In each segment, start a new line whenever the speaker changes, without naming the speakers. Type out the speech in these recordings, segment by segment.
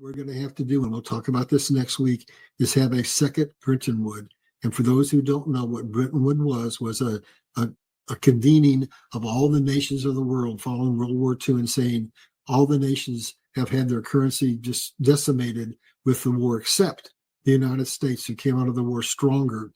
We're going to have to do, and we'll talk about this next week, is have a second Bretton Woods. And for those who don't know what Bretton Woods was a convening of all the nations of the world following World War II and saying all the nations have had their currency just decimated with the war, except the United States, who came out of the war stronger.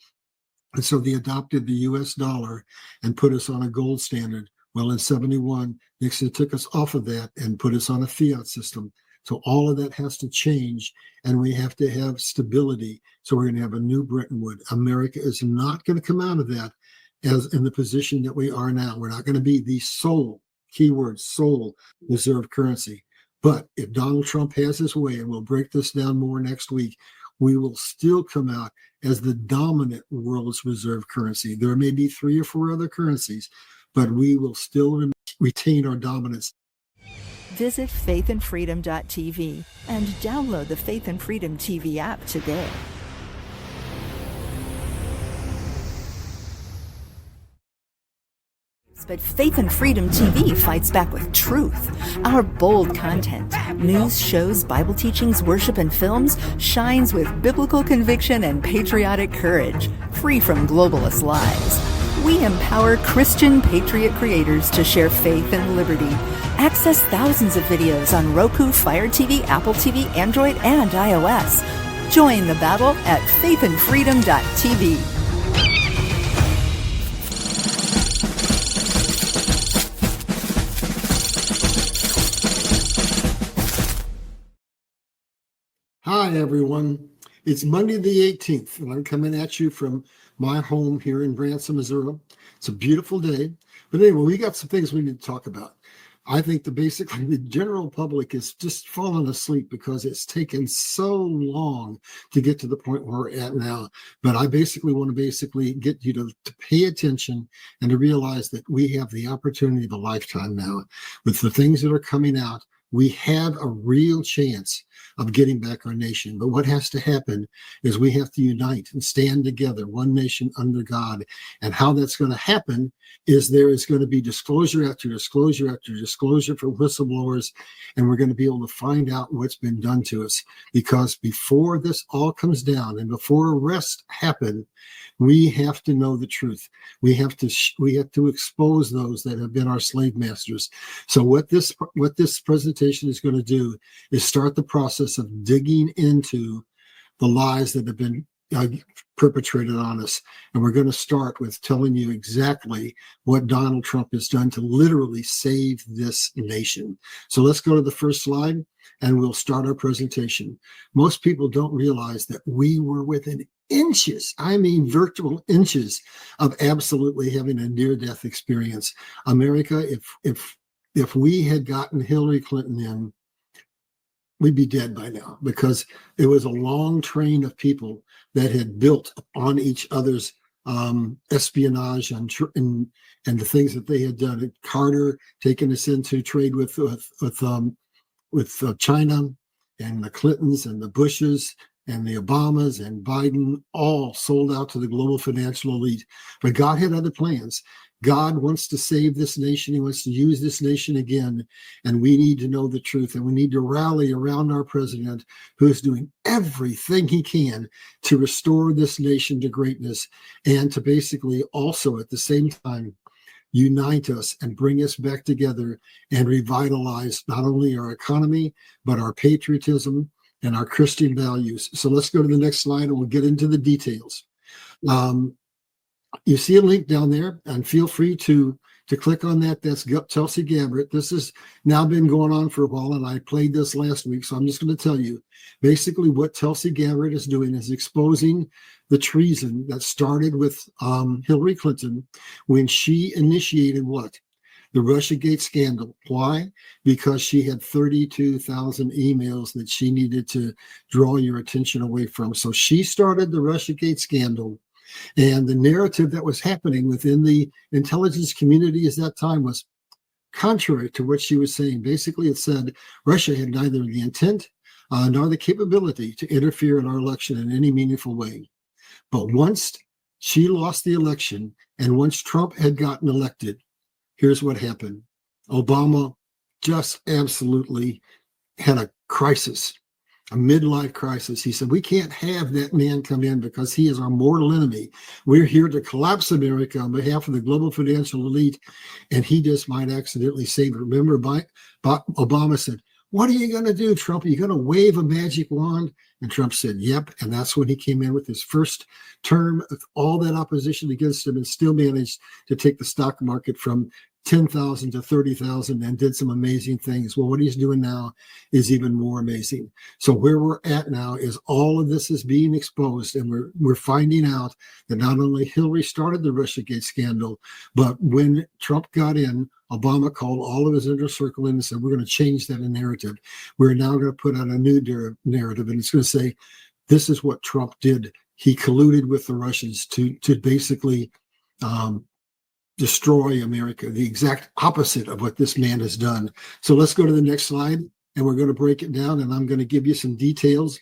And so they adopted the US dollar and put us on a gold standard. Well, in 71, Nixon took us off of that and put us on a fiat system. So all of that has to change, and we have to have stability. So we're going to have a new Bretton Woods. America is not going to come out of that as in the position that we are now. We're not going to be the sole, keyword, sole reserve currency. But if Donald Trump has his way, and we'll break this down more next week, we will still come out as the dominant world's reserve currency. There may be 3 or 4 other currencies, but we will still retain our dominance.
Visit faithandfreedom.tv and download the Faith and Freedom TV app today. But Faith and Freedom TV fights back with truth. Our bold content, news, shows, Bible teachings, worship, and films shines with biblical conviction and patriotic courage, free from globalist lies. We empower Christian patriot creators to share faith and liberty. Access thousands of videos on Roku, Fire TV, Apple TV, Android, and iOS. Join the battle at faithandfreedom.tv.
Hi, everyone. It's Monday the 18th, and I'm coming at you from my home here in Branson, Missouri. It's a beautiful day. But anyway, we got some things we need to talk about. I think basically the general public is just falling asleep because it's taken so long to get to the point where we're at now. But I basically want to get you to pay attention and to realize that we have the opportunity of a lifetime now. With the things that are coming out, we have a real chance of getting back our nation. But what has to happen is we have to unite and stand together, one nation under God. And how that's going to happen is there is going to be disclosure after disclosure after disclosure for whistleblowers, and we're going to be able to find out what's been done to us. Because before this all comes down and before arrests happen, we have to know the truth. We have to expose those that have been our slave masters. So what this presentation is going to do is start the process of digging into the lies that have been perpetrated on us. And we're going to start with telling you exactly what Donald Trump has done to literally save this nation. So let's go to the first slide and we'll start our presentation. Most people don't realize that we were within inches, I mean virtual inches, of absolutely having a near-death experience. America, if we had gotten Hillary Clinton in, we'd be dead by now, because it was a long train of people that had built on each other's espionage and the things that they had done. Carter taking us into trade with China, and the Clintons and the Bushes and the Obamas and Biden all sold out to the global financial elite. But God had other plans. God wants to save this nation. He wants to use this nation again. And we need to know the truth. And we need to rally around our president, who is doing everything he can to restore this nation to greatness, and to basically also at the same time unite us and bring us back together and revitalize not only our economy, but our patriotism and our Christian values. So let's go to the next slide and we'll get into the details. You see a link down there, and feel free to click on that. That's Tulsi Gabbard. This has now been going on for a while, and I played this last week, so I'm just going to tell you. Basically, what Tulsi Gabbard is doing is exposing the treason that started with Hillary Clinton when she initiated what? The Russiagate scandal. Why? Because she had 32,000 emails that she needed to draw your attention away from. So she started the Russiagate scandal. And the narrative that was happening within the intelligence community at that time was contrary to what she was saying. Basically, it said Russia had neither the intent nor the capability to interfere in our election in any meaningful way. But once she lost the election, and once Trump had gotten elected, here's what happened. Obama just absolutely had a crisis. a midlife crisis. He said, we can't have that man come in because he is our mortal enemy. We're here to collapse America on behalf of the global financial elite, and he just might accidentally save it. Remember, Obama said, what are you going to do, Trump? Are you going to wave a magic wand? And Trump said, yep. And that's when he came in with his first term of all that opposition against him and still managed to take the stock market from 10,000 to 30,000 and did some amazing things. Well, what he's doing now is even more amazing. So where we're at now is all of this is being exposed, and we're finding out that not only Hillary started the Russiagate scandal, but when Trump got in, Obama called all of his inner circle in and said, we're going to change that narrative. We're now going to put out a new narrative, and it's going to say, this is what Trump did. He colluded with the Russians to basically destroy America, the exact opposite of what this man has done. So let's go to the next slide, and we're going to break it down, and I'm going to give you some details.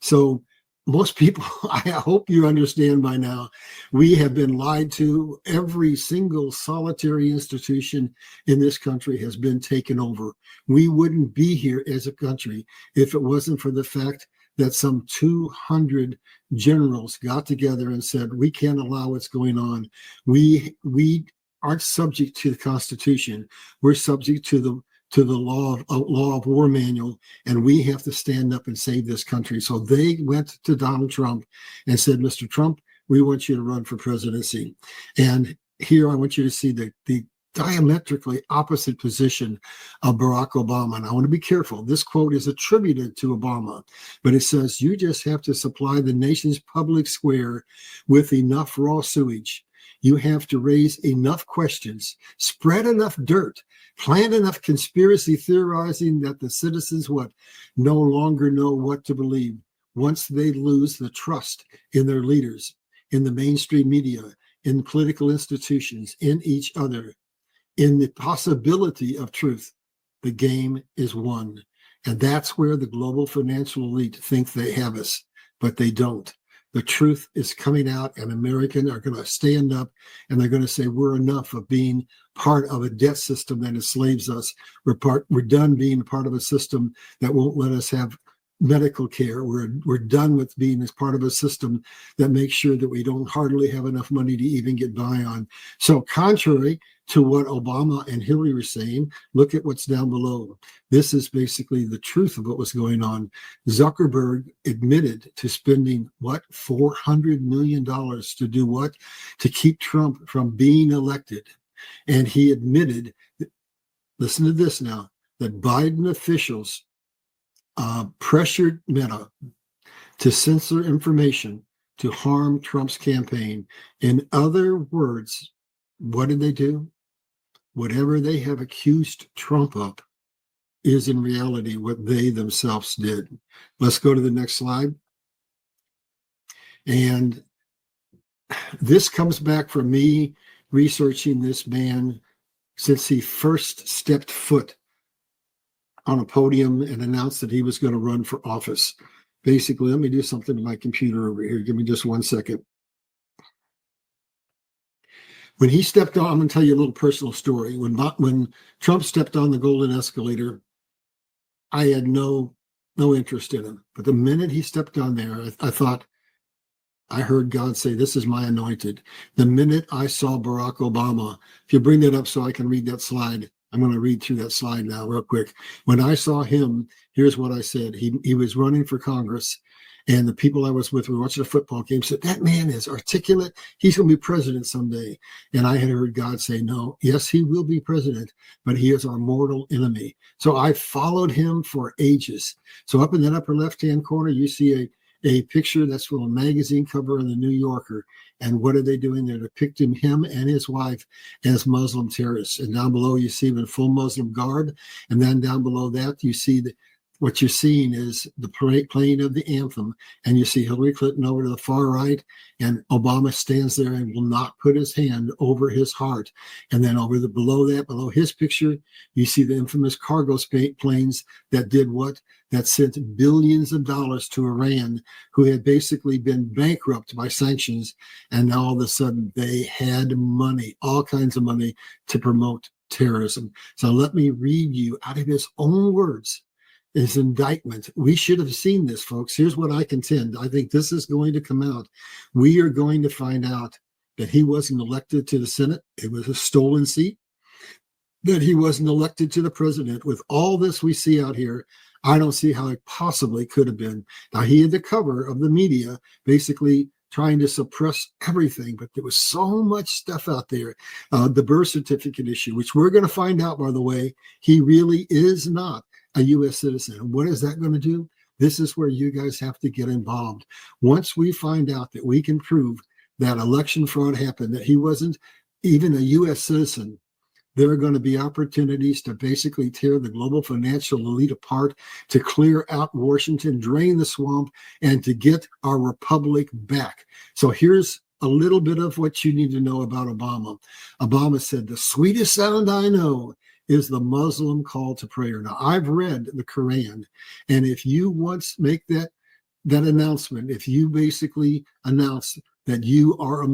So most people, I hope you understand by now, we have been lied to. Every single solitary institution in this country has been taken over. We wouldn't be here as a country if it wasn't for the fact that some 200 generals got together and said, we can't allow what's going on. We aren't subject to the Constitution. We're subject to the law of war manual, and we have to stand up and save this country. So they went to Donald Trump and said, Mr. Trump, we want you to run for presidency. And here I want you to see the diametrically opposite position of Barack Obama. And I want to be careful. This quote is attributed to Obama, but it says, you just have to supply the nation's public square with enough raw sewage. You have to raise enough questions, spread enough dirt, plant enough conspiracy theorizing that the citizens no longer know what to believe once they lose the trust in their leaders, in the mainstream media, in political institutions, in each other, in the possibility of truth. The game is won. And that's where the global financial elite think they have us, but they don't. The truth is coming out, and Americans are going to stand up, and they're going to say, we're enough of being part of a debt system that enslaves us. We're done being part of a system that won't let us have medical care. We're done with being as part of a system that makes sure that we don't hardly have enough money to even get by on. So contrary to what Obama and Hillary were saying, look at what's down below. This is basically the truth of what was going on. Zuckerberg admitted to spending $400 million to do what? To keep Trump from being elected. And he admitted, listen to this now, that Biden officials pressured Meta to censor information to harm Trump's campaign. In other words, what did they do? Whatever they have accused Trump of is in reality what they themselves did. Let's go to the next slide. And this comes back from me researching this man since he first stepped foot on a podium and announced that he was going to run for office. Basically, let me do something to my computer over here. Give me just 1 second. When he stepped on, I'm going to tell you a little personal story. When Trump stepped on the golden escalator, I had no interest in him. But the minute he stepped on there, I thought, I heard God say, this is my anointed. The minute I saw Barack Obama, if you bring that up so I can read that slide, I'm going to read through that slide now real quick. When I saw him, here's what I said. He was running for Congress, and the people I was with were watching a football game, said, that man is articulate. He's going to be president someday. And I had heard God say, no, yes, he will be president, but he is our mortal enemy. So I followed him for ages. So up in that upper left-hand corner, you see a picture that's from a magazine cover in the New Yorker. And what are they doing? They're depicting him and his wife as Muslim terrorists. And down below, you see them in full Muslim garb. And then down below that, you see what you're seeing is the playing of the anthem. And you see Hillary Clinton over to the far right, and Obama stands there and will not put his hand over his heart. And then below his picture, you see the infamous cargo planes that did what? That sent billions of dollars to Iran, who had basically been bankrupt by sanctions. And now all of a sudden they had money, all kinds of money, to promote terrorism. So let me read you out of his own words his indictment. We should have seen this, folks. Here's what I contend. I think this is going to come out. We are going to find out that he wasn't elected to the Senate. It was a stolen seat. That he wasn't elected to the president. With all this we see out here, I don't see how it possibly could have been. Now, he had the cover of the media basically trying to suppress everything, but there was so much stuff out there. The birth certificate issue, which we're going to find out, by the way, he really is not a U.S. citizen. And what is that going to do? This is where you guys have to get involved. Once we find out that we can prove that election fraud happened, that he wasn't even a U.S. citizen, there are going to be opportunities to basically tear the global financial elite apart, to clear out Washington, drain the swamp, and to get our republic back. So here's a little bit of what you need to know about Obama. Obama said, "The sweetest sound I know is the Muslim call to prayer." Now, I've read the Quran, and if you once make that announcement, if you basically announce that you are a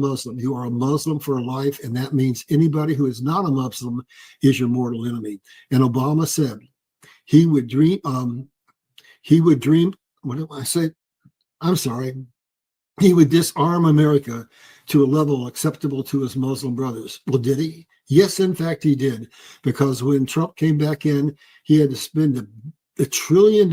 Muslim for life, and that means anybody who is not a Muslim is your mortal enemy. And Obama said he would dream, what did I say? I'm sorry. He would disarm America to a level acceptable to his Muslim brothers. Well, did he? Yes, in fact, he did. Because when Trump came back in, he had to spend $1 trillion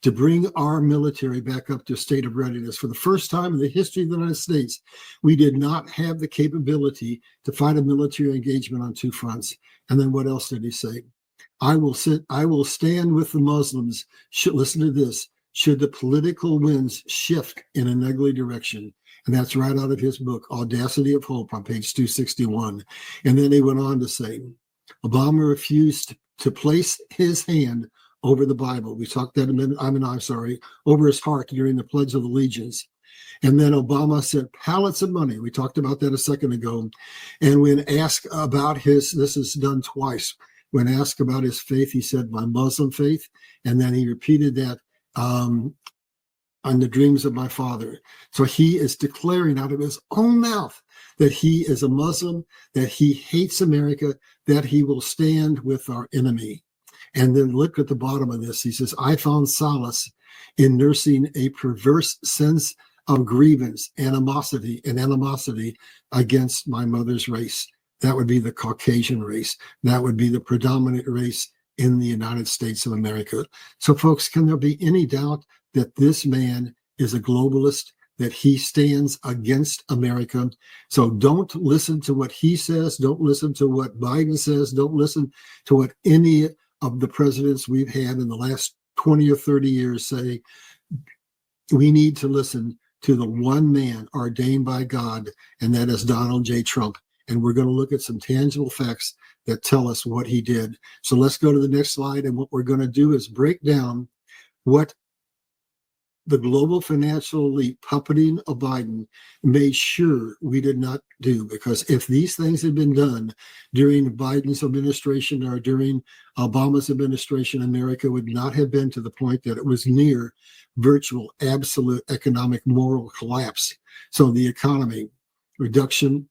to bring our military back up to a state of readiness. For the first time in the history of the United States, we did not have the capability to fight a military engagement on two fronts. And then what else did he say? I will stand with the Muslims. Listen to this. Should the political winds shift in an ugly direction. And that's right out of his book, Audacity of Hope, on page 261. And then he went on to say, Obama refused to place his hand over the Bible. We talked that a minute, over his heart during the Pledge of Allegiance. And then Obama sent pallets of money. We talked about that a second ago. And when asked about this is done twice. When asked about his faith, he said, my Muslim faith. And then he repeated that on the dreams of my father. So he is declaring out of his own mouth that he is a Muslim, that he hates America, that he will stand with our enemy. And then look at the bottom of this. He says, I found solace in nursing a perverse sense of grievance, animosity against my mother's race. That would be the Caucasian race. That would be the predominant race in the United States of America. So, folks, can there be any doubt that this man is a globalist, that he stands against America? So don't listen to what he says. Don't listen to what Biden says. Don't listen to what any of the presidents we've had in the last 20 or 30 years say. We need to listen to the one man ordained by God, and that is Donald J. Trump. And we're going to look at some tangible facts that tell us what he did. So let's go to the next slide. And what we're going to do is break down what the global financial elite puppeting of Biden made sure we did not do. Because if these things had been done during Biden's administration or during Obama's administration, America would not have been to the point that it was near virtual, absolute economic moral collapse. So the economy, reduction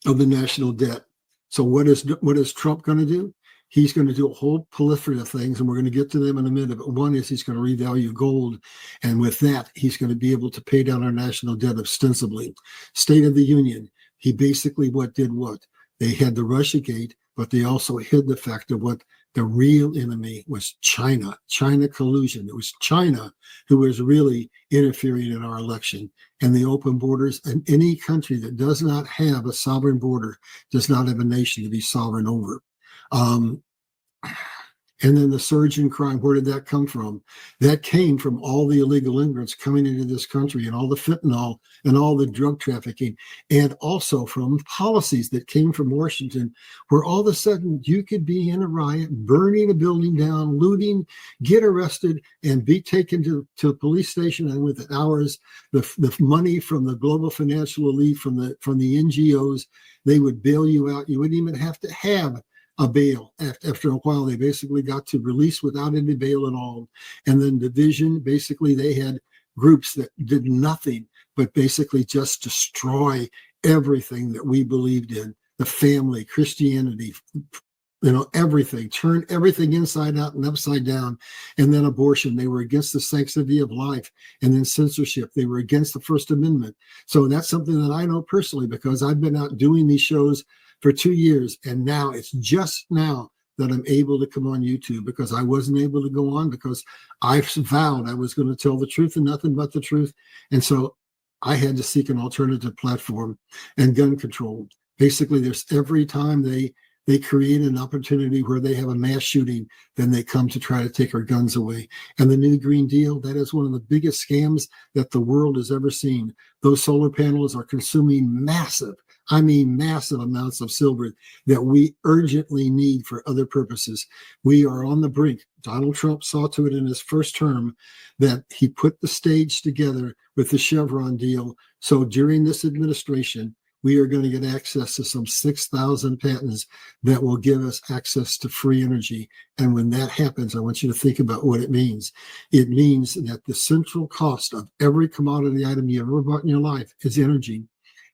of the national debt. So what is Trump going to do? He's going to do a whole plethora of things, and we're going to get to them in a minute. But one is he's going to revalue gold. And with that, he's going to be able to pay down our national debt ostensibly. State of the Union, he basically did what? They had the Russiagate, but they also hid the fact of what the real enemy was: China collusion. It was China who was really interfering in our election. And the open borders, and any country that does not have a sovereign border does not have a nation to be sovereign over. And then the surge in crime, where did that come from? That came from all the illegal immigrants coming into this country, and all the fentanyl and all the drug trafficking, and also from policies that came from Washington, where all of a sudden you could be in a riot, burning a building down, looting, get arrested, and be taken to a police station. And within hours, the money from the global financial elite, from the NGOs, they would bail you out. You wouldn't even have to have a bail. After a while, they basically got to release without any bail at all. And then division, basically they had groups that did nothing but basically just destroy everything that we believed in: the family, Christianity, everything, turn everything inside out and upside down. And then abortion, they were against the sanctity of life. And then censorship, they were against the First Amendment. So that's something that I know personally, because I've been out doing these shows for 2 years. And now it's just now that I'm able to come on YouTube, because I wasn't able to go on because I vowed I was going to tell the truth and nothing but the truth. And so I had to seek an alternative platform. And gun control, basically, there's every time they create an opportunity where they have a mass shooting, then they come to try to take our guns away. And the new Green Deal, that is one of the biggest scams that the world has ever seen. Those solar panels are consuming massive amounts of silver that we urgently need for other purposes. We are on the brink. Donald Trump saw to it in his first term that he put the stage together with the Chevron deal. So during this administration, we are going to get access to some 6,000 patents that will give us access to free energy. And when that happens, I want you to think about what it means. It means that the central cost of every commodity item you ever bought in your life is energy.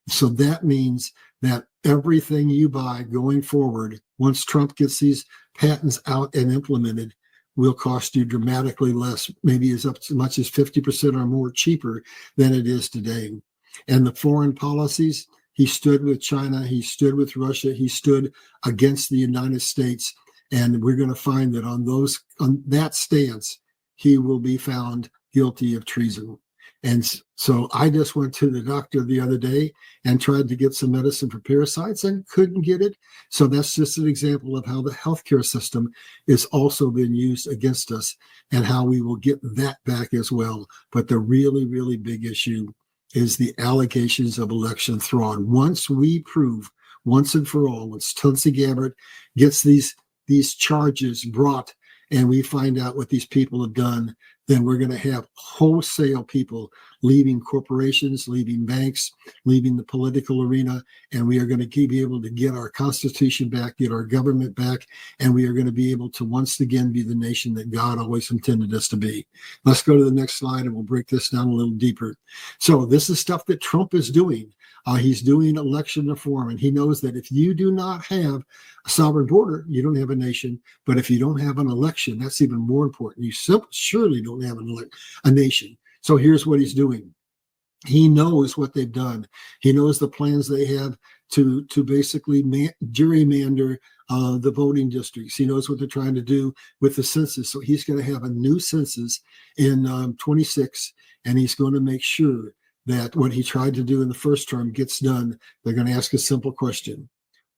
So that means that everything you buy going forward, once Trump gets these patents out and implemented, will cost you dramatically less, maybe as much as 50% or more cheaper than it is today. And the foreign policies, he stood with China, he stood with Russia, he stood against the United States. And we're going to find that on that stance, he will be found guilty of treason. And so I just went to the doctor the other day and tried to get some medicine for parasites and couldn't get it. So that's just an example of how the healthcare system is also being used against us and how we will get that back as well. But the really, really big issue is the allegations of election fraud. Once we prove, once and for all, once Tulsi Gabbard gets these charges brought and we find out what these people have done, then we're going to have wholesale people leaving corporations, leaving banks, leaving the political arena, and we are going to be able to get our Constitution back, get our government back, and we are going to be able to once again be the nation that God always intended us to be. Let's go to the next slide, and we'll break this down a little deeper. So this is stuff that Trump is doing. He's doing election reform, and he knows that if you do not have a sovereign border, you don't have a nation. But if you don't have an election, that's even more important. You surely don't have a nation. So here's what he's doing. He knows what they've done. He knows the plans they have to basically gerrymander the voting districts. He knows what they're trying to do with the census. So he's going to have a new census in 26, and he's going to make sure that what he tried to do in the first term gets done. They're going to ask a simple question.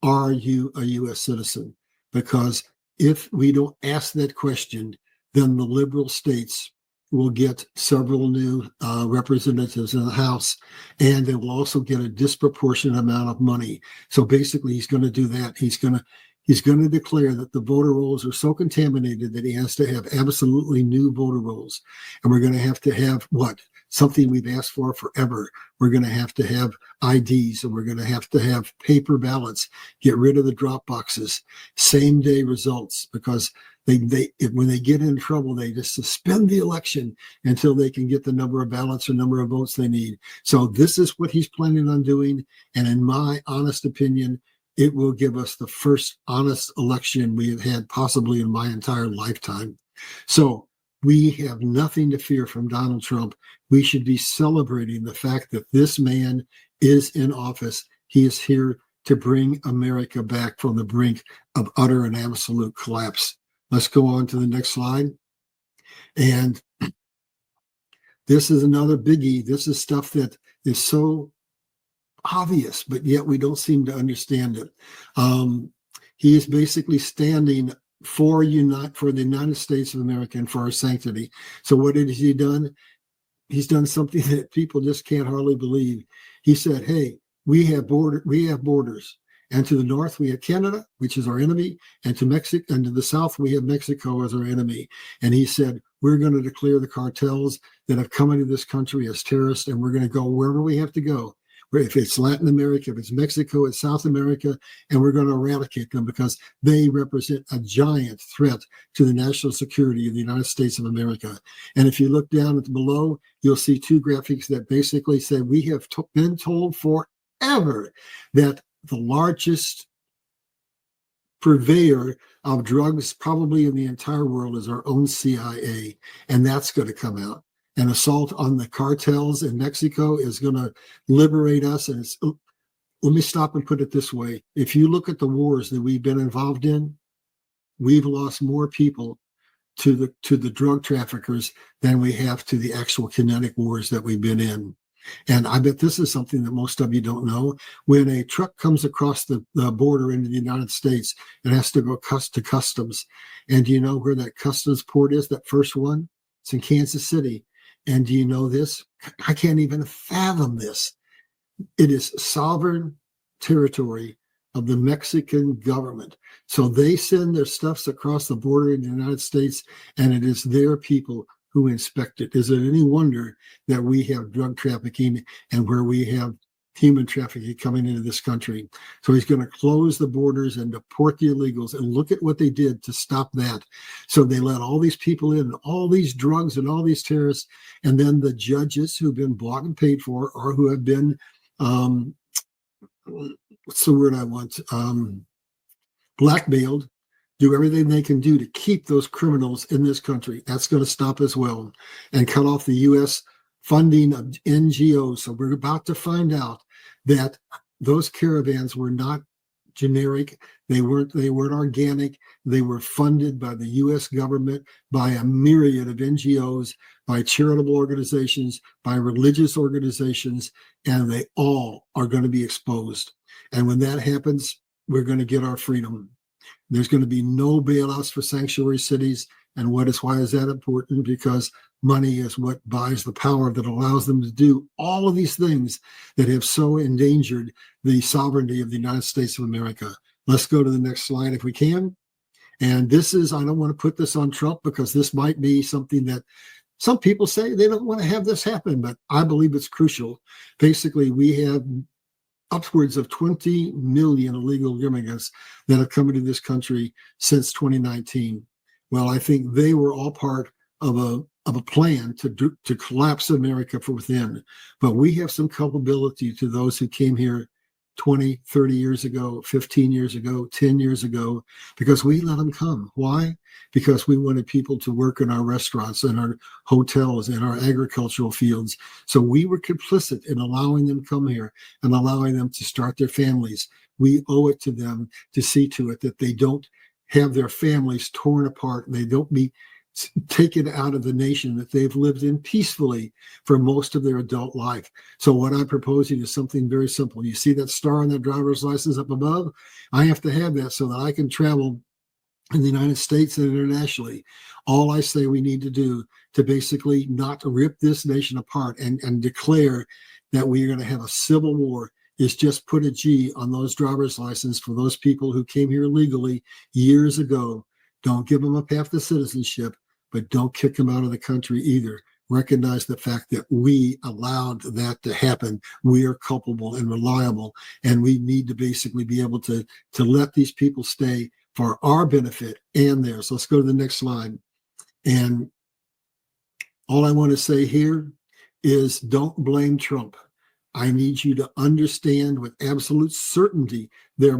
Are you a U.S. citizen? Because if we don't ask that question, then the liberal states will get several new representatives in the House, and they will also get a disproportionate amount of money. So basically, he's going to do that. He's going to declare that the voter rolls are so contaminated that he has to have absolutely new voter rolls. And we're going to have what? Something we've asked for forever. We're going to have IDs, and we're going to have paper ballots, get rid of the drop boxes, same day results, because when they get in trouble, they just suspend the election until they can get the number of ballots or number of votes they need. So this is what he's planning on doing. And in my honest opinion, it will give us the first honest election we have had possibly in my entire lifetime. So we have nothing to fear from Donald Trump. We should be celebrating the fact that this man is in office. He is here to bring America back from the brink of utter and absolute collapse. Let's go on to the next slide. And this is another biggie. This is stuff that is so obvious, but yet we don't seem to understand it. He is basically standing for the United States of America and for our sanctity. So what has he done? He's done something that people just can't hardly believe. He said, hey, we have borders. And to the north, we have Canada, which is our enemy. And to Mexico, and to the south, we have Mexico as our enemy. And he said, we're going to declare the cartels that have come into this country as terrorists, and we're going to go wherever we have to go. If it's Latin America, if it's Mexico, it's South America, and we're going to eradicate them because they represent a giant threat to the national security of the United States of America. And if you look down at below, you'll see two graphics that basically say we have been told forever that the largest purveyor of drugs probably in the entire world is our own CIA, and that's going to come out. An assault on the cartels in Mexico is going to liberate us. And let me stop and put it this way. If you look at the wars that we've been involved in, we've lost more people to the drug traffickers than we have to the actual kinetic wars that we've been in. And I bet this is something that most of you don't know. When a truck comes across the border into the United States, it has to go to customs. And do you know where that customs port is, that first one? It's in Kansas City. And do you know this? I can't even fathom this. It is sovereign territory of the Mexican government. So they send their stuffs across the border in the United States, and it is their people who inspect it. Is it any wonder that we have drug trafficking and where we have human trafficking coming into this country? So he's going to close the borders and deport the illegals. And look at what they did to stop that. So they let all these people in, all these drugs and all these terrorists. And then the judges who've been bought and paid for, or who have been, what's the word I want? Blackmailed, do everything they can do to keep those criminals in this country. That's going to stop as well, and cut off the U.S. funding of NGOs. So we're about to find out that those caravans were not generic. They weren't organic. They were funded by the U.S. government, by a myriad of NGOs, by charitable organizations, by religious organizations, and they all are going to be exposed. And when that happens, we're going to get our freedom. There's going to be no bailouts for sanctuary cities. And why is that important? Because money is what buys the power that allows them to do all of these things that have so endangered the sovereignty of the United States of America. Let's go to the next slide if we can. And this is, I don't want to put this on Trump because this might be something that some people say they don't want to have this happen, but I believe it's crucial. Basically, we have upwards of 20 million illegal immigrants that have come into this country since 2019. Well, I think they were all part of a plan to collapse America from within. But we have some culpability to those who came here 20, 30 years ago, 15 years ago, 10 years ago, because we let them come. Why? Because we wanted people to work in our restaurants and our hotels and our agricultural fields. So we were complicit in allowing them to come here and allowing them to start their families. We owe it to them to see to it that they don't have their families torn apart and they don't be taken out of the nation that they've lived in peacefully for most of their adult life. So what I'm proposing is something very simple. You see that star on that driver's license up above? I have to have that so that I can travel in the United States and internationally. All I say we need to do to basically not rip this nation apart and declare that we are going to have a civil war is just put a G on those driver's licenses for those people who came here legally years ago. Don't give them up half the citizenship, but don't kick them out of the country either. Recognize the fact that we allowed that to happen. We are culpable and reliable, and we need to basically be able to let these people stay for our benefit and theirs. Let's go to the next slide. And all I want to say here is don't blame Trump. I need you to understand with absolute certainty there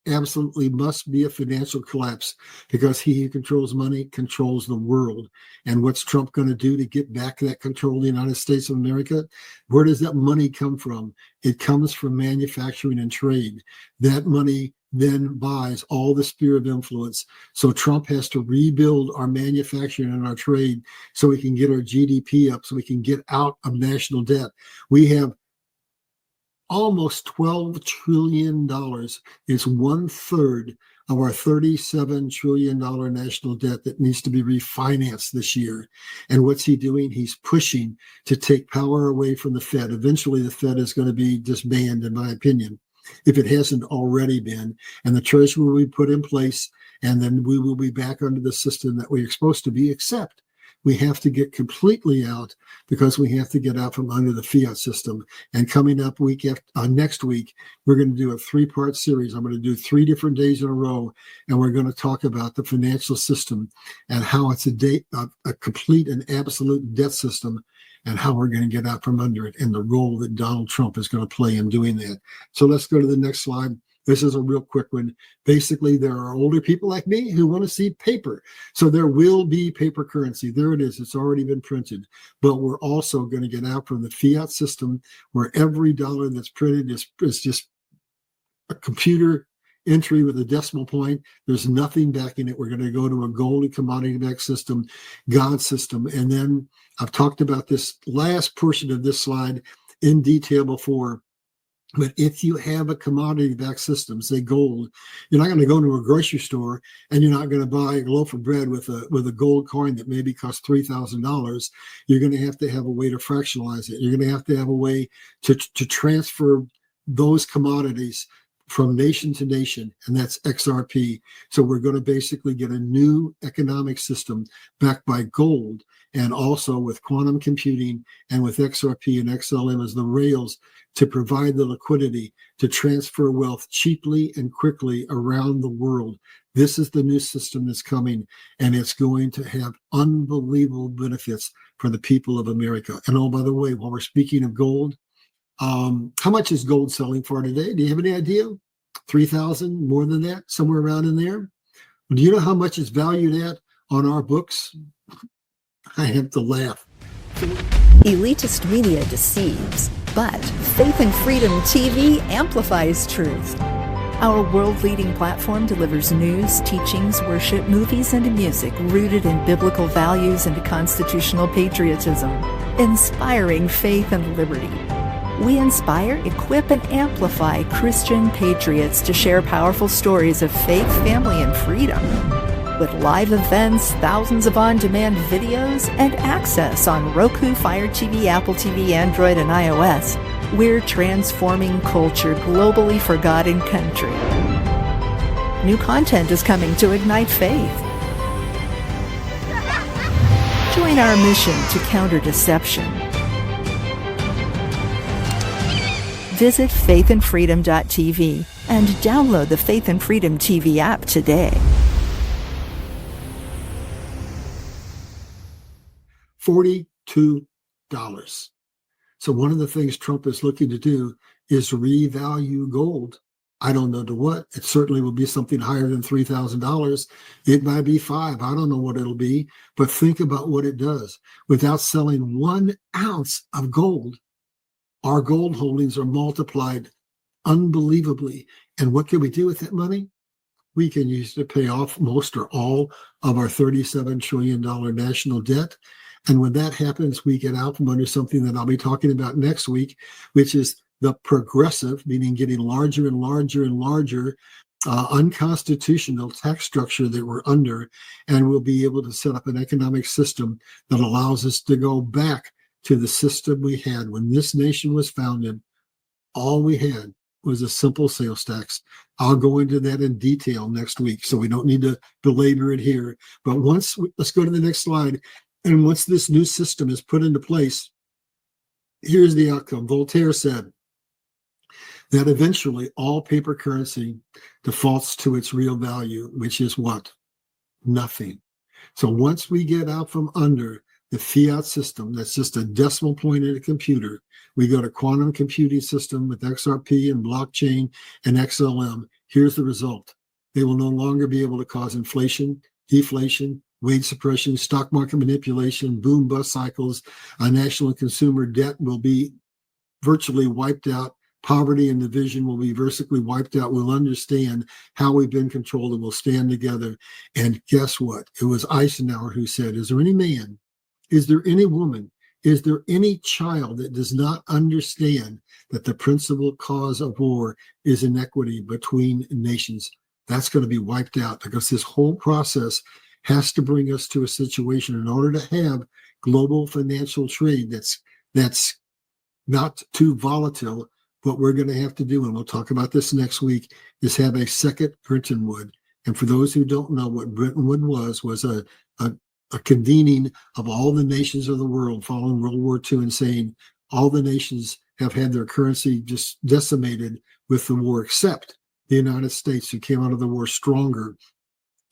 absolutely must be a financial collapse, because he who controls money controls the world. And what's Trump going to do to get back that control of the United States of America? Where does that money come from? It comes from manufacturing and trade. That money then buys all the sphere of influence. So Trump has to rebuild our manufacturing and our trade so we can get our GDP up, so we can get out of national debt. We have almost $12 trillion. It's 1/3 of our $37 trillion national debt that needs to be refinanced this year. And what's he doing? He's pushing to take power away from the Fed. Eventually, the Fed is going to be disbanded, in my opinion, if it hasn't already been. And the Treasury will be put in place, and then we will be back under the system that we're supposed to be, except we have to get completely out, because we have to get out from under the fiat system. And coming up next week, we're going to do a 3-part series. I'm going to do 3 different days in a row, and we're going to talk about the financial system and how it's a complete and absolute debt system, and how we're going to get out from under it, and the role that Donald Trump is going to play in doing that. So let's go to the next slide. This is a real quick one. Basically, there are older people like me who want to see paper. So there will be paper currency. There it is. It's already been printed. But we're also going to get out from the fiat system where every dollar that's printed is just a computer entry with a decimal point. There's nothing backing it. We're going to go to a gold and commodity backed system, God system. And then I've talked about this last portion of this slide in detail before. But if you have a commodity backed system, say gold, you're not going to go to a grocery store and you're not going to buy a loaf of bread with a gold coin that maybe costs $3,000. You're going to have a way to fractionalize it. You're going to have a way to transfer those commodities from nation to nation, and that's XRP. So we're going to basically get a new economic system backed by gold, and also with quantum computing and with XRP and XLM as the rails to provide the liquidity to transfer wealth cheaply and quickly around the world. This is the new system that's coming, and it's going to have unbelievable benefits for the people of America. And oh, by the way, while we're speaking of gold, how much is gold selling for today? Do you have any idea? 3,000, more than that, somewhere around in there. Do you know how much it's valued at on our books? I have to laugh.
Elitist media deceives, but Faith and Freedom TV amplifies truth. Our world-leading platform delivers news, teachings, worship, movies, and music rooted in biblical values and constitutional patriotism, inspiring faith and liberty. We inspire, equip, and amplify Christian patriots to share powerful stories of faith, family, and freedom. With live events, thousands of on-demand videos, and access on Roku, Fire TV, Apple TV, Android, and iOS, we're transforming culture globally for God and country. New content is coming to ignite faith. Join our mission to counter deception. Visit faithandfreedom.tv and download the Faith and Freedom TV app today.
$42. So one of the things Trump is looking to do is revalue gold. I don't know to what. It certainly will be something higher than $3,000. It might be $5,000. I don't know what it'll be. But think about what it does. Without selling 1 ounce of gold, our gold holdings are multiplied unbelievably. And what can we do with that money? We can use it to pay off most or all of our $37 trillion national debt. And when that happens, we get out from under something that I'll be talking about next week, which is the progressive, meaning getting larger and larger and larger, unconstitutional tax structure that we're under. And we'll be able to set up an economic system that allows us to go back to the system we had when this nation was founded. All we had was a simple sales tax. I'll go into that in detail next week, so we don't need to belabor it here. But let's go to the next slide. And once this new system is put into place, here's the outcome. Voltaire said that eventually all paper currency defaults to its real value, which is what? Nothing. So once we get out from under the fiat system, that's just a decimal point in a computer, we go to quantum computing system with XRP and blockchain and XLM. Here's the result. They will no longer be able to cause inflation, deflation, wage suppression, stock market manipulation, boom bust cycles. National and consumer debt will be virtually wiped out. Poverty and division will be virtually wiped out. We'll understand how we've been controlled and we'll stand together. And guess what? It was Eisenhower who said, is there any man, is there any woman, is there any child that does not understand that the principal cause of war is inequity between nations? That's going to be wiped out, because this whole process has to bring us to a situation in order to have global financial trade that's not too volatile. What we're going to have to do, and we'll talk about this next week, is have a second Bretton Woods. And for those who don't know what Bretton Woods was a convening of all the nations of the world following World War II, and saying all the nations have had their currency just decimated with the war, except the United States, who came out of the war stronger.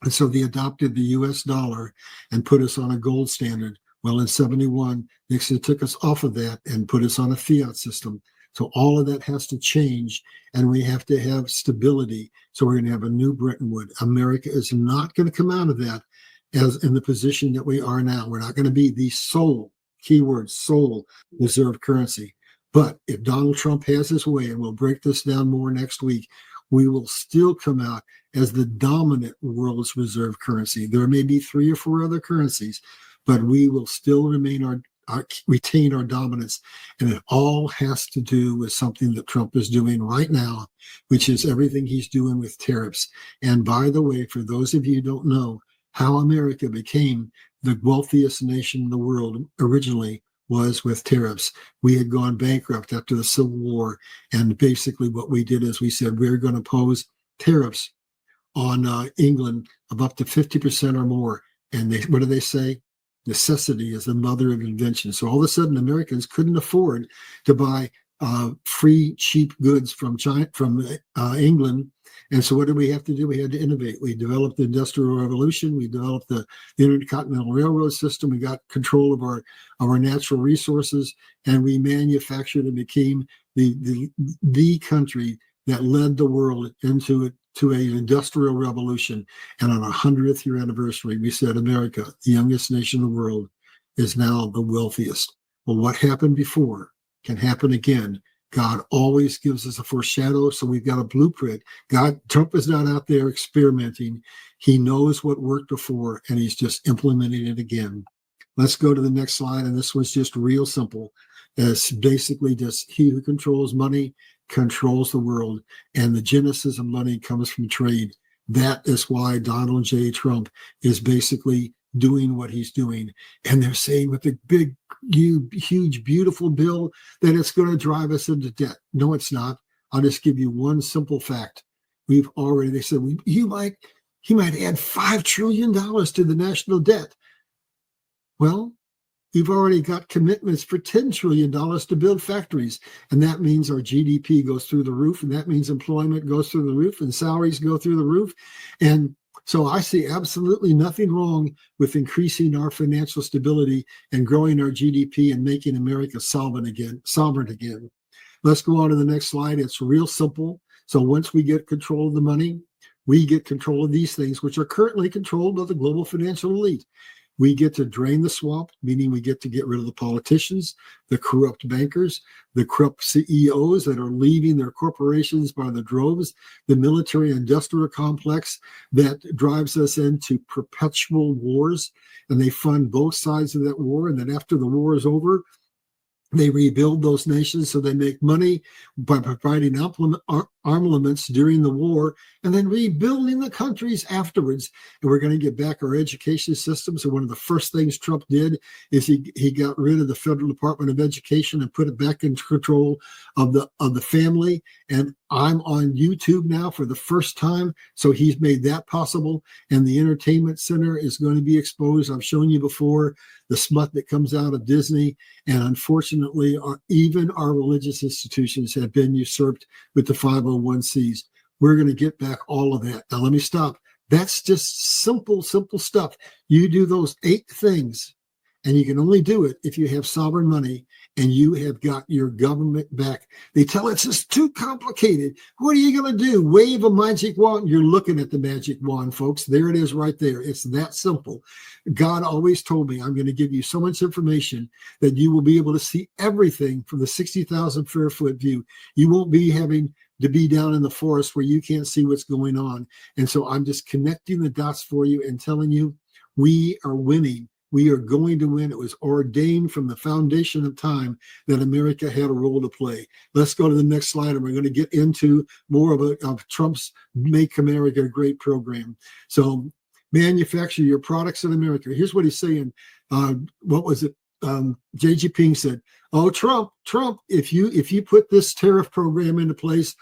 And so they adopted the US dollar and put us on a gold standard. Well, in 71, Nixon took us off of that and put us on a fiat system. So all of that has to change, and we have to have stability. So we're going to have a new Bretton Woods. America is not going to come out of that as in the position that we are now. We're not going to be the sole, keyword sole, reserve currency. But if Donald Trump has his way, and we'll break this down more next week, we will still come out as the dominant world's reserve currency. There may be 3 or 4 other currencies, but we will still retain our dominance. And it all has to do with something that Trump is doing right now, which is everything he's doing with tariffs. And by the way, for those of you who don't know how America became the wealthiest nation in the world originally, was with tariffs. We had gone bankrupt after the Civil War, and basically what we did is we said we're going to impose tariffs on England of up to 50% or more. And what do they say? Necessity is the mother of invention. So all of a sudden, Americans couldn't afford to buy free, cheap goods from England. And so what did we have to do? We had to innovate. We developed the Industrial Revolution. We developed the Intercontinental Railroad system. We got control of our natural resources, and we manufactured and became the country that led the world into an industrial revolution. And on our 100th year anniversary, we said America, the youngest nation in the world, is now the wealthiest. Well, what happened before can happen again. God always gives us a foreshadow, so we've got a blueprint. Trump is not out there experimenting. He knows what worked before, and he's just implementing it again. Let's go to the next slide, and this one's just real simple. It's basically just he who controls money controls the world, and the genesis of money comes from trade. That is why Donald J. Trump is basically doing what he's doing. And they're saying with the big, huge, beautiful bill that it's going to drive us into debt. No, it's not. I'll just give you one simple fact. They said, he might add $5 trillion to the national debt. Well, we've already got commitments for $10 trillion to build factories. And that means our GDP goes through the roof. And that means employment goes through the roof and salaries go through the roof. And so I see absolutely nothing wrong with increasing our financial stability and growing our GDP and making America sovereign again. Let's go on to the next slide. It's real simple. So once we get control of the money, we get control of these things, which are currently controlled by the global financial elite. We get to drain the swamp, meaning we get to get rid of the politicians, the corrupt bankers, the corrupt CEOs that are leaving their corporations by the droves, the military industrial complex that drives us into perpetual wars, and they fund both sides of that war. And then after the war is over, they rebuild those nations so they make money by providing armaments during the war and then rebuilding the countries afterwards. And we're going to get back our education system. So one of the first things Trump did is he got rid of the Federal Department of Education and put it back into control of the family. And I'm on YouTube now for the first time. So he's made that possible. And the entertainment center is going to be exposed. I've shown you before the smut that comes out of Disney. And unfortunately, even our religious institutions have been usurped with the 501c. We're going to get back all of that. Now, let me stop. That's just simple stuff. You do those 8 things, and you can only do it if you have sovereign money and you have got your government back. They tell it's just too complicated. What are you going to do? Wave a magic wand? You're looking at the magic wand, folks. There it is right there. It's that simple. God always told me, I'm going to give you so much information that you will be able to see everything from the 60,000 fair foot view. You won't be having to be down in the forest where you can't see what's going on. And so I'm just connecting the dots for you and telling you we are winning. We are going to win. It was ordained from the foundation of time that America had a role to play. Let's go to the next slide, and we're going to get into more of Trump's Make America Great program. So manufacture your products in America. Here's what he's saying. What was it? J.G. Ping said, "Oh, Trump, if you put this tariff program into place,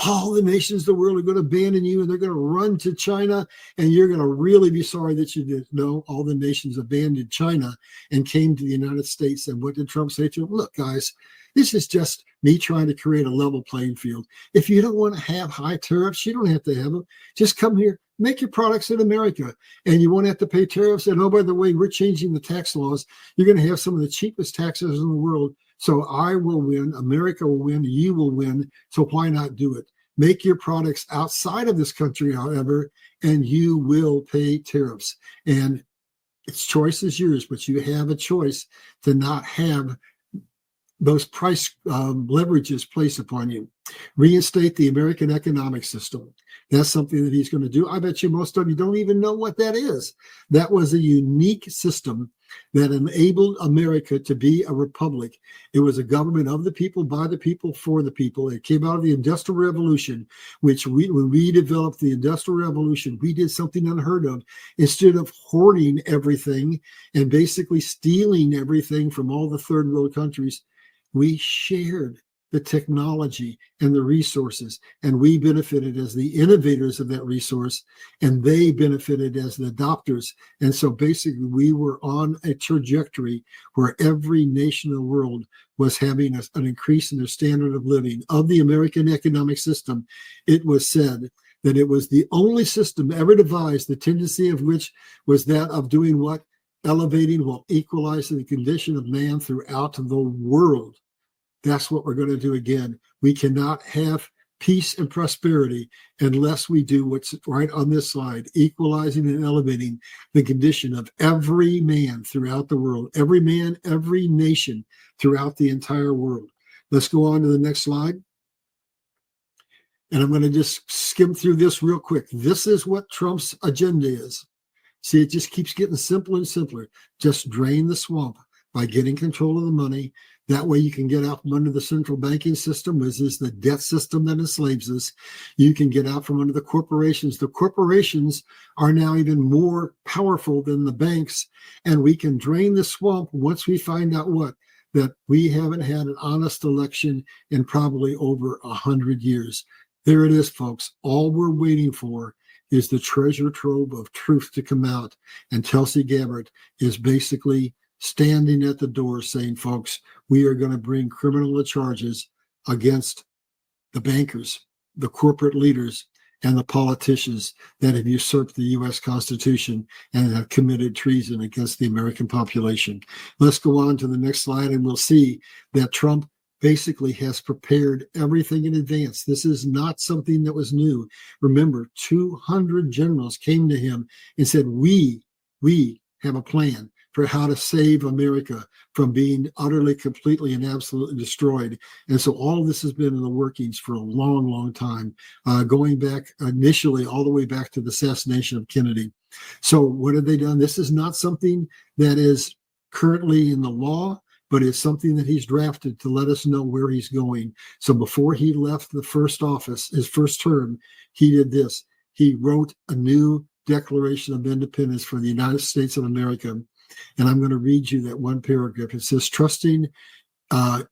all the nations of the world are going to abandon you and they're going to run to China, and you're going to really be sorry that you did." No, all the nations abandoned China and came to the United States. And what did Trump say to them? Look, guys, this is just me trying to create a level playing field. If you don't want to have high tariffs, you don't have to have them. Just come here, make your products in America, and you won't have to pay tariffs. And oh, by the way, we're changing the tax laws. You're going to have some of the cheapest taxes in the world. So I will win, America will win, you will win. So why not do it? Make your products outside of this country, however, and you will pay tariffs. And its choice is yours, but you have a choice to not have those price leverages placed upon you. Reinstate the American economic system. That's something that he's going to do. I bet you most of you don't even know what that is. That was a unique system that enabled America to be a republic. It was a government of the people, by the people, for the people. It came out of the Industrial Revolution, which when we developed the Industrial Revolution, we did something unheard of. Instead of hoarding everything and basically stealing everything from all the third world countries, we shared the technology and the resources, and we benefited as the innovators of that resource, and they benefited as the adopters. And so basically we were on a trajectory where every nation in the world was having an increase in their standard of living. Of the American economic system, it was said that it was the only system ever devised, the tendency of which was that of doing what? Elevating while equalizing the condition of man throughout the world. That's what we're going to do again. We cannot have peace and prosperity unless we do what's right on this slide, equalizing and elevating the condition of every man throughout the world, every man, every nation throughout the entire world. Let's go on to the next slide. And I'm going to just skim through this real quick. This is what Trump's agenda is. See, it just keeps getting simpler and simpler. Just drain the swamp by getting control of the money. That way you can get out from under the central banking system, which is the debt system that enslaves us. You can get out from under the corporations. The corporations are now even more powerful than the banks, and we can drain the swamp once we find out what? That we haven't had an honest election in probably over 100 years. There it is, folks. All we're waiting for is the treasure trove of truth to come out. And Tulsi Gabbard is basically standing at the door saying, folks, we are going to bring criminal charges against the bankers, the corporate leaders, and the politicians that have usurped the U.S. Constitution and have committed treason against the American population. Let's go on to the next slide, and we'll see that Trump basically has prepared everything in advance. This is not something that was new. Remember, 200 generals came to him and said, we have a plan for how to save America from being utterly, completely, and absolutely destroyed. And so all of this has been in the workings for a long, long time, going back initially all the way back to the assassination of Kennedy. So what have they done? This is not something that is currently in the law, but it's something that he's drafted to let us know where he's going. So before he left the first office, his first term, he did this. He wrote a new Declaration of Independence for the United States of America. And I'm going to read you that one paragraph. It says, trusting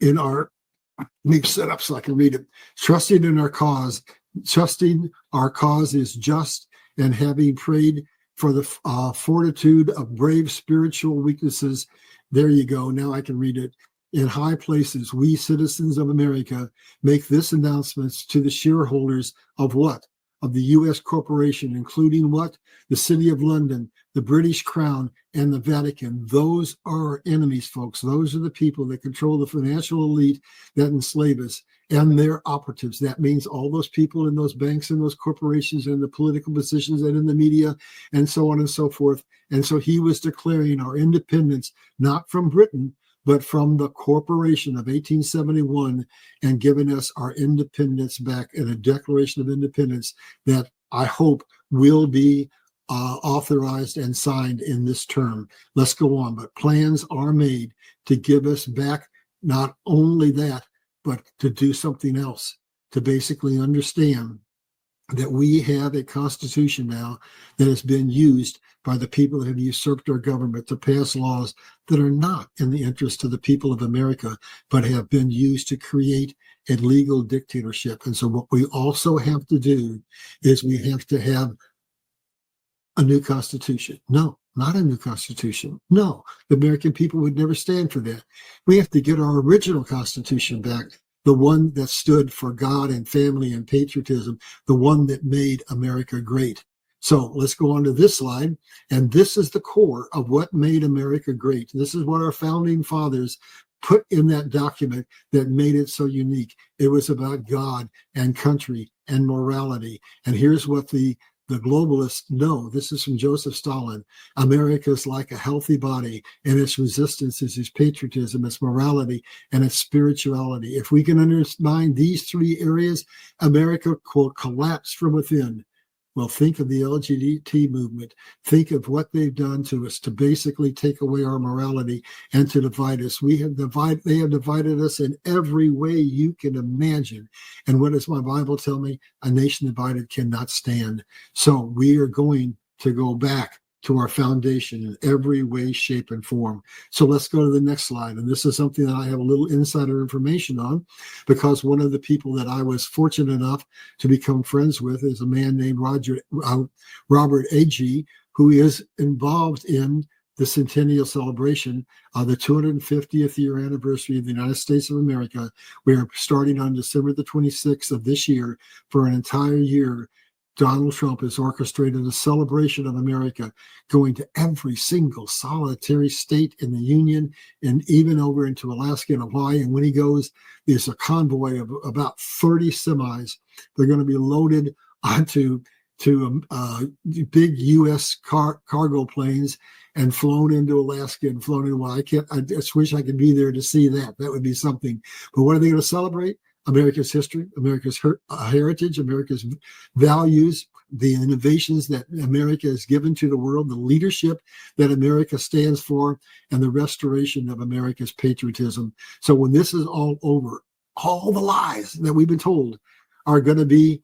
in our, let me set up so I can read it. Trusting in our cause, trusting our cause is just, and having prayed for the fortitude of brave spiritual weaknesses. There you go. Now I can read it. In high places, we citizens of America make this announcement to the shareholders of what? Of the U.S. corporation, including what? The City of London, the British Crown, and the Vatican. Those are our enemies, folks. Those are the people that control the financial elite that enslave us and their operatives. That means all those people in those banks and those corporations and the political positions and in the media and so on and so forth. And so he was declaring our independence, not from Britain, but from the corporation of 1871, and giving us our independence back in a Declaration of Independence that I hope will be authorized and signed in this term. Let's go on. But plans are made to give us back not only that, but to do something else, to basically understand that we have a constitution now that has been used by the people that have usurped our government to pass laws that are not in the interest of the people of America, but have been used to create a legal dictatorship. And so what we also have to do is we have to have a new constitution. No, not a new constitution. No, the American people would never stand for that. We have to get our original constitution back, the one that stood for God and family and patriotism, the one that made America great. So let's go on to this slide. And this is the core of what made America great. This is what our founding fathers put in that document that made it so unique. It was about God and country and morality. And here's what the globalists know. This is from Joseph Stalin. America is like a healthy body, and its resistance is its patriotism, its morality, and its spirituality. If we can undermine these three areas, America will collapse from within. Well, think of the LGBT movement. Think of what they've done to us to basically take away our morality and to divide us. They have divided us in every way you can imagine. And what does my Bible tell me? A nation divided cannot stand. So we are going to go back to our foundation in every way, shape, and form. So let's go to the next slide. And this is something that I have a little insider information on, because one of the people that I was fortunate enough to become friends with is a man named Robert Agee, who is involved in the centennial celebration of the 250th year anniversary of the United States of America. We are starting on December the 26th of this year. For an entire year, Donald Trump has orchestrated a celebration of America, going to every single solitary state in the Union and even over into Alaska and Hawaii. And when he goes, there's a convoy of about 30 semis. They're going to be loaded onto big U.S. cargo planes and flown into Alaska and flown into Hawaii. I just wish I could be there to see that. That would be something. But what are they going to celebrate? America's history, America's heritage, America's values, the innovations that America has given to the world, the leadership that America stands for, and the restoration of America's patriotism. So when this is all over, all the lies that we've been told are going to be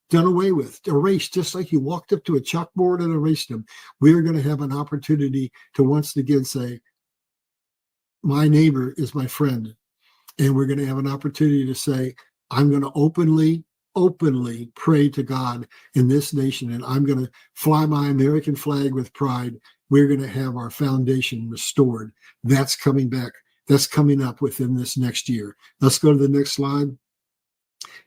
done away with, erased, just like you walked up to a chalkboard and erased them. We're going to have an opportunity to once again say, my neighbor is my friend. And we're going to have an opportunity to say, I'm going to openly pray to God in this nation, and I'm going to fly my American flag with pride. We're going to have our foundation restored. That's coming back. That's coming up within this next year. Let's go to the next slide.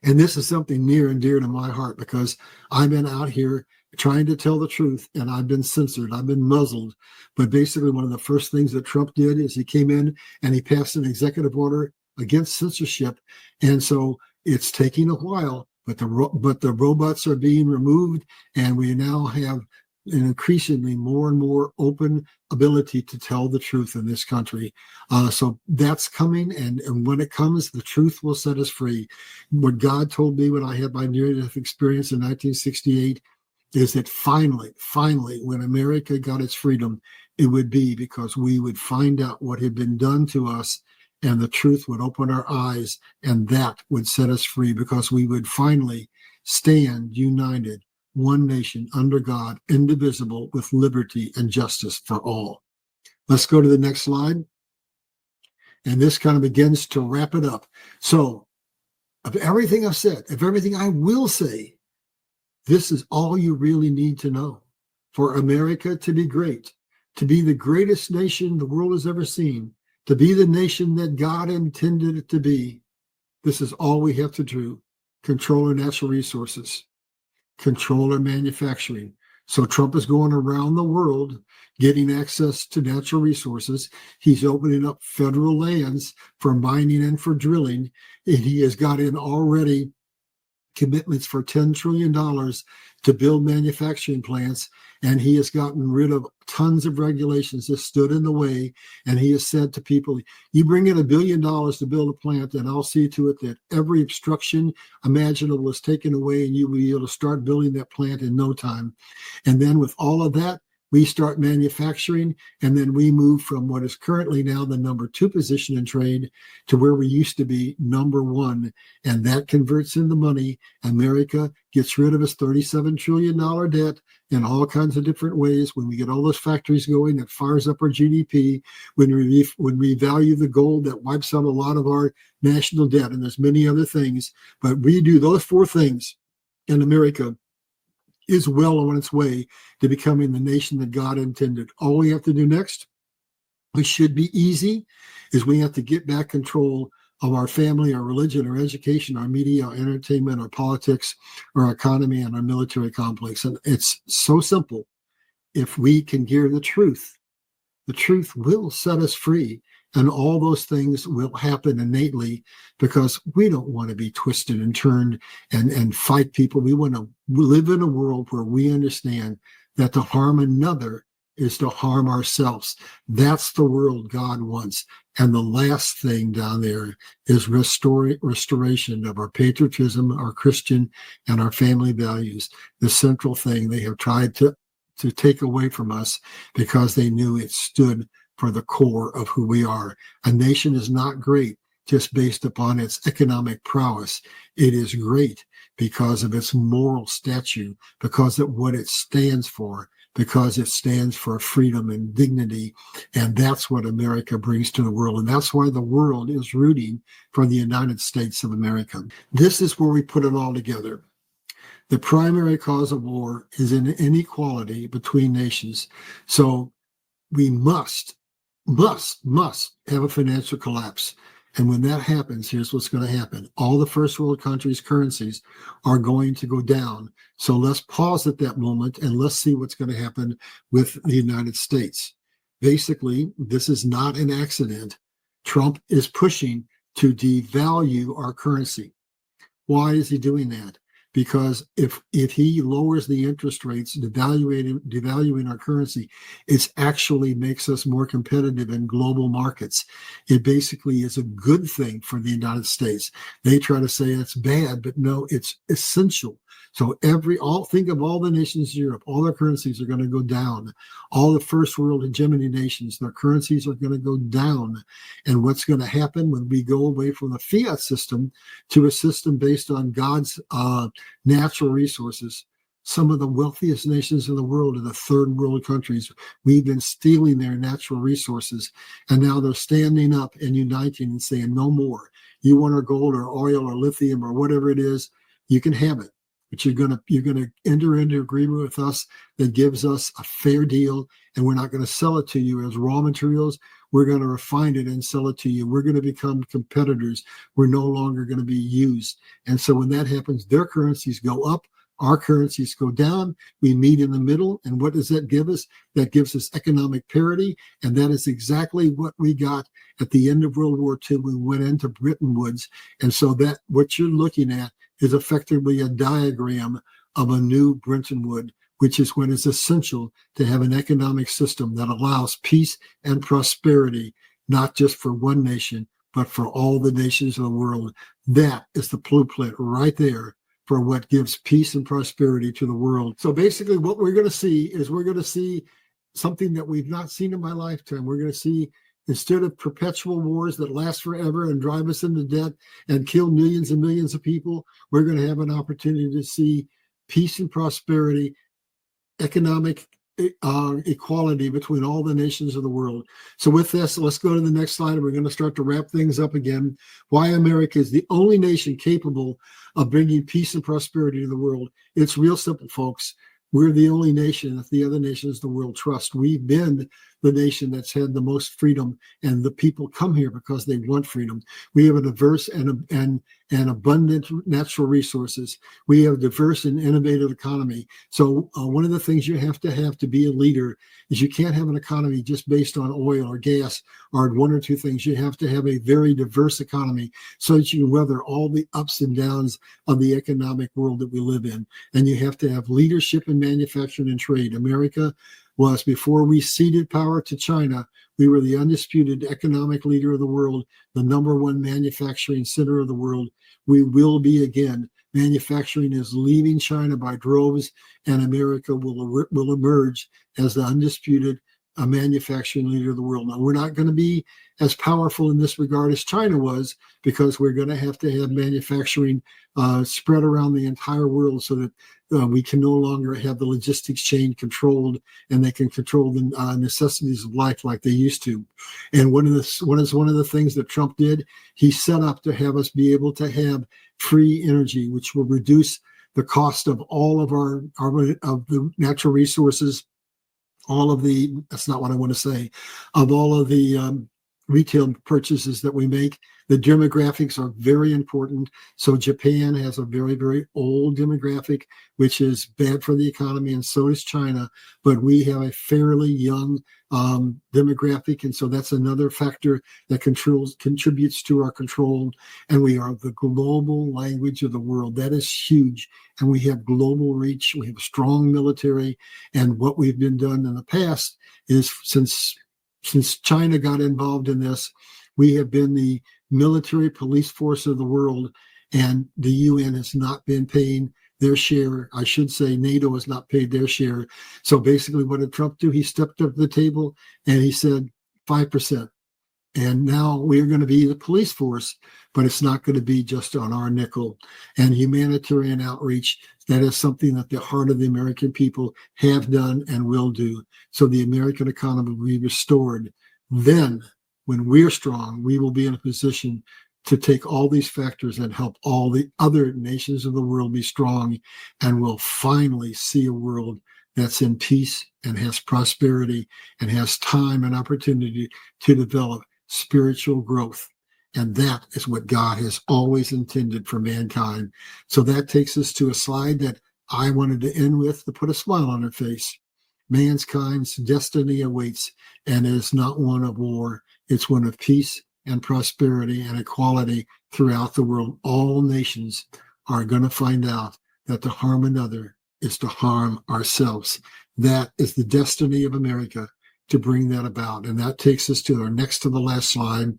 And this is something near and dear to my heart, because I've been out here trying to tell the truth, and I've been censored. I've been muzzled. But basically, one of the first things that Trump did is he came in and he passed an executive order against censorship. And so it's taking a while, but the robots are being removed, and we now have an increasingly more and more open ability to tell the truth in this country. So that's coming, and when it comes, the truth will set us free. What God told me when I had my near-death experience in 1968 is that finally, when America got its freedom, it would be because we would find out what had been done to us, and the truth would open our eyes, and that would set us free, because we would finally stand united, one nation under God, indivisible, with liberty and justice for all. Let's go to the next slide. And this kind of begins to wrap it up. So, of everything I've said, of everything I will say, this is all you really need to know. For America to be great, to be the greatest nation the world has ever seen, to be the nation that God intended it to be, this is all we have to do. Control our natural resources, control our manufacturing. So Trump is going around the world getting access to natural resources. He's opening up federal lands for mining and for drilling. And he has got in already commitments for $10 trillion to build manufacturing plants, and he has gotten rid of tons of regulations that stood in the way. And he has said to people, you bring in $1 billion to build a plant, and I'll see to it that every obstruction imaginable is taken away, and you will be able to start building that plant in no time. And then with all of that, we start manufacturing, and then we move from what is currently now the number 2 position in trade to where we used to be number 1. And that converts into money. America gets rid of its $37 trillion debt in all kinds of different ways. When we get all those factories going, that fires up our GDP. When we value the gold, that wipes out a lot of our national debt. And there's many other things. But we do those 4 things, and America is well on its way to becoming the nation that God intended. All we have to do next, which should be easy, is we have to get back control of our family, our religion, our education, our media, our entertainment, our politics, our economy, and our military complex. And it's so simple. If we can hear the truth will set us free. And all those things will happen innately because we don't want to be twisted and turned and fight people. We want to live in a world where we understand that to harm another is to harm ourselves. That's the world God wants. And the last thing down there is restoration of our patriotism, our Christian, and our family values. The central thing they have tried to take away from us because they knew it stood for the core of who we are. A nation is not great just based upon its economic prowess. It is great because of its moral statute, because of what it stands for, because it stands for freedom and dignity. And that's what America brings to the world. And that's why the world is rooting for the United States of America. This is where we put it all together. The primary cause of war is an inequality between nations. So we must have a financial collapse. And when that happens, here's what's going to happen. All the first world countries' currencies are going to go down. So let's pause at that moment and let's see what's going to happen with the United States. Basically, this is not an accident. Trump is pushing to devalue our currency. Why is he doing that? Because if he lowers the interest rates, devaluing our currency, it actually makes us more competitive in global markets. It basically is a good thing for the United States. They try to say it's bad, but no, it's essential. So think of all the nations in Europe, all their currencies are going to go down. All the first world hegemony nations, their currencies are going to go down. And what's going to happen when we go away from the fiat system to a system based on God's natural resources? Some of the wealthiest nations in the world are the third world countries. We've been stealing their natural resources, and now they're standing up and uniting and saying, no more. You want our gold or oil or lithium or whatever it is, you can have it. But you're gonna enter into agreement with us that gives us a fair deal, and we're not going to sell it to you as raw materials. We're going to refine it and sell it to you. We're going to become competitors. We're no longer going to be used. And so when that happens, their currencies go up, our currencies go down. We meet in the middle. And what does that give us? That gives us economic parity. And that is exactly what we got at the end of World War II. We went into Bretton Woods. And so that what you're looking at is effectively a diagram of a new Bretton Woods, which is when it's essential to have an economic system that allows peace and prosperity, not just for one nation, but for all the nations of the world. That is the blueprint right there for what gives peace and prosperity to the world. So basically what we're going to see is something that we've not seen in my lifetime. We're going to see, instead of perpetual wars that last forever and drive us into debt and kill millions and millions of people, we're going to have an opportunity to see peace and prosperity, economic equality between all the nations of the world. So with this, let's go to the next slide. We're going to start to wrap things up again. Why America is the only nation capable of bringing peace and prosperity to the world. It's real simple, folks. We're the only nation that the other nations of the world trust. We've been the nation that's had the most freedom, and the people come here because they want freedom. We have a diverse and abundant natural resources. We have a diverse and innovative economy. So one of the things you have to be a leader is you can't have an economy just based on oil or gas or one or two things. You have to have a very diverse economy so that you can weather all the ups and downs of the economic world that we live in. And you have to have leadership in manufacturing and trade. America was, before we ceded power to China, we were the undisputed economic leader of the world, the number one manufacturing center of the world. We will be again. Manufacturing is leaving China by droves, and America will emerge as the undisputed manufacturing leader of the world. Now, we're not going to be as powerful in this regard as China was, because we're going to have manufacturing spread around the entire world so that we can no longer have the logistics chain controlled, and they can control the necessities of life like they used to. And one of the things that Trump did, he set up to have us be able to have free energy, which will reduce the cost of all of of the natural resources, that's not what I want to say, of all of the retail purchases that we make. The demographics are very important. So Japan has a very, very old demographic, which is bad for the economy, and so does China. But we have a fairly young demographic, and so that's another factor that contributes to our control. And we are the global language of the world. That is huge. And we have global reach. We have a strong military. And what we've been done in the past is since China got involved in this, we have been the military police force of the world, and the UN has not been paying their share. I should say NATO has not paid their share. So basically what did Trump do? He stepped up to the table and he said 5%. And now we're going to be the police force, but it's not going to be just on our nickel. And humanitarian outreach, that is something that the heart of the American people have done and will do. So the American economy will be restored. Then, when we're strong, we will be in a position to take all these factors and help all the other nations of the world be strong, and we'll finally see a world that's in peace and has prosperity and has time and opportunity to develop spiritual growth. And that is what God has always intended for mankind. So that takes us to a slide that I wanted to end with to put a smile on her face. Mankind's destiny awaits, and it is not one of war. It's one of peace and prosperity and equality throughout the world. All nations are going to find out that to harm another is to harm ourselves. That is the destiny of America, to bring that about. And that takes us to our next to the last slide.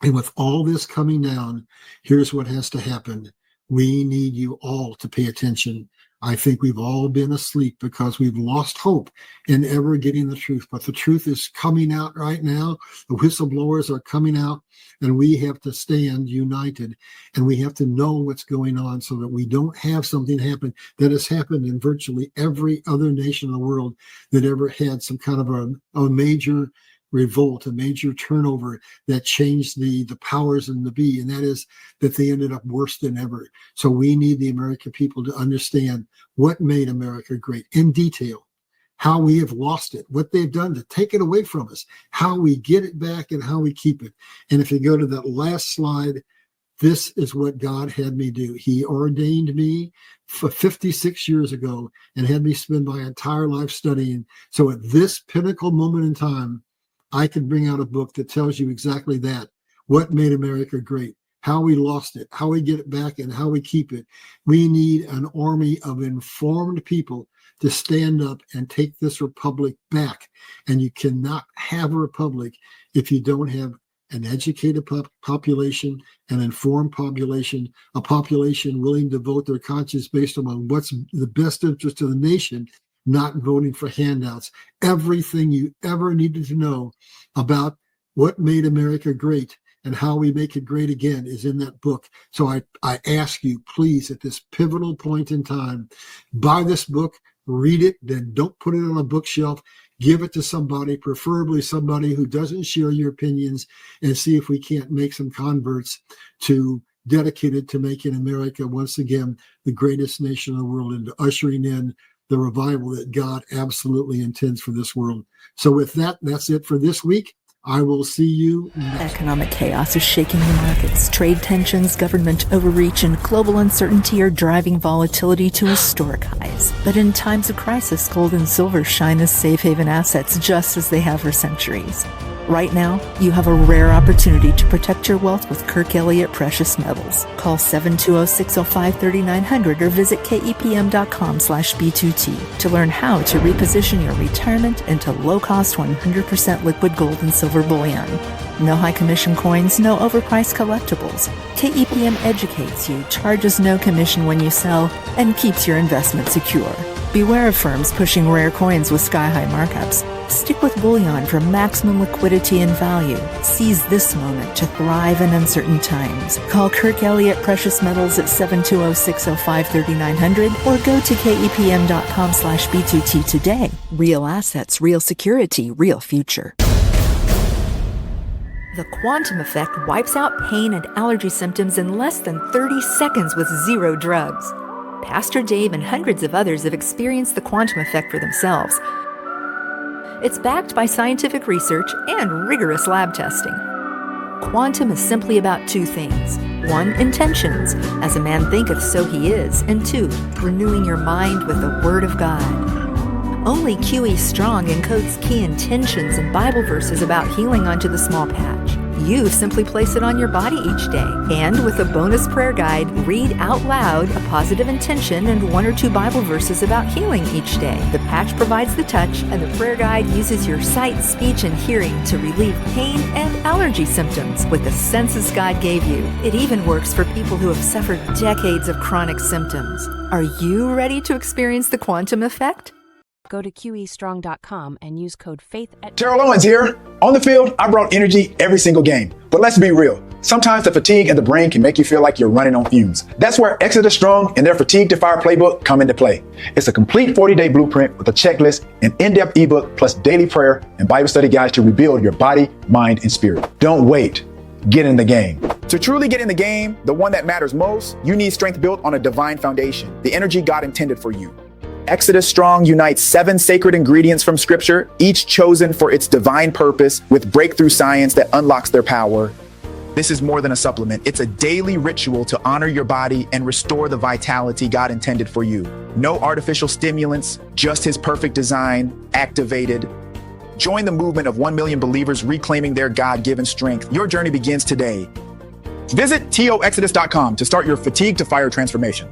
And with all this coming down, here's what has to happen. We need you all to pay attention. I think we've all been asleep because we've lost hope in ever getting the truth. But the truth is coming out right now. The whistleblowers are coming out, and we have to stand united, and we have to know what's going on so that we don't have something happen that has happened in virtually every other nation in the world that ever had some kind of a major revolt, a major turnover that changed the powers in the be, and that is that they ended up worse than ever. So we need the American people to understand what made America great in detail, how we have lost it, what they've done to take it away from us, how we get it back, and how we keep it. And if you go to that last slide, this is what God had me do. He ordained me for 56 years ago and had me spend my entire life studying. So at this pinnacle moment in time, I could bring out a book that tells you exactly that. What made America great, how we lost it, how we get it back, and how we keep it. We need an army of informed people to stand up and take this republic back. And you cannot have a republic if you don't have an educated population, an informed population, a population willing to vote their conscience based on what's the best interest of the nation, not voting for handouts. Everything you ever needed to know about what made America great and how we make it great again is in that book. So I ask you, please, at this pivotal point in time, buy this book, read it, then don't put it on a bookshelf. Give it to somebody, preferably somebody who doesn't share your opinions, and see if we can't make some converts to dedicated to making America once again the greatest nation in the world and to ushering in the revival that God absolutely intends for this world. So with that, that's it for this week. I will see you next.
Economic chaos is shaking the markets. Trade tensions, government overreach, and global uncertainty are driving volatility to historic highs. But in times of crisis, gold and silver shine as safe haven assets just as they have for centuries. Right now, you have a rare opportunity to protect your wealth with Kirk Elliott Precious Metals. Call 720-605-3900 or visit kepm.com/B2T to learn how to reposition your retirement into low-cost 100% liquid gold and silver bullion. No high commission coins, no overpriced collectibles. KEPM educates you, charges no commission when you sell, and keeps your investment secure. Beware of firms pushing rare coins with sky-high markups. Stick with bullion for maximum liquidity and value. Seize this moment to thrive in uncertain times. Call Kirk Elliott Precious Metals at 720-605-3900 or go to kepm.com/B2T today. Real assets, real security, real future. The quantum effect wipes out pain and allergy symptoms in less than 30 seconds with zero drugs. Pastor Dave and hundreds of others have experienced the quantum effect for themselves. It's backed by scientific research and rigorous lab testing. Quantum is simply about two things. One, intentions, as a man thinketh so he is, and two, renewing your mind with the Word of God. Only QE Strong encodes key intentions and Bible verses about healing onto the small patch. You simply place it on your body each day, and with a bonus prayer guide, read out loud a positive intention and 1 or 2 Bible verses about healing each day. The patch provides the touch, and the prayer guide uses your sight, speech, and hearing to relieve pain and allergy symptoms with the senses God gave you. It even works for people who have suffered decades of chronic symptoms. Are you ready to experience the quantum effect?
Go to QEstrong.com and use code FAITH at
Terrell Owens here. On the field, I brought energy every single game. But let's be real. Sometimes the fatigue in the brain can make you feel like you're running on fumes. That's where Exodus Strong and their Fatigue to Fire playbook come into play. It's a complete 40-day blueprint with a checklist, an in-depth ebook, plus daily prayer and Bible study guides to rebuild your body, mind, and spirit. Don't wait. Get in the game. To truly get in the game, the one that matters most, you need strength built on a divine foundation, the energy God intended for you. Exodus Strong unites 7 sacred ingredients from Scripture, each chosen for its divine purpose with breakthrough science that unlocks their power. This is more than a supplement. It's a daily ritual to honor your body and restore the vitality God intended for you. No artificial stimulants, just His perfect design, activated. Join the movement of 1 million believers reclaiming their God-given strength. Your journey begins today. Visit toexodus.com to start your Fatigue to Fire transformation.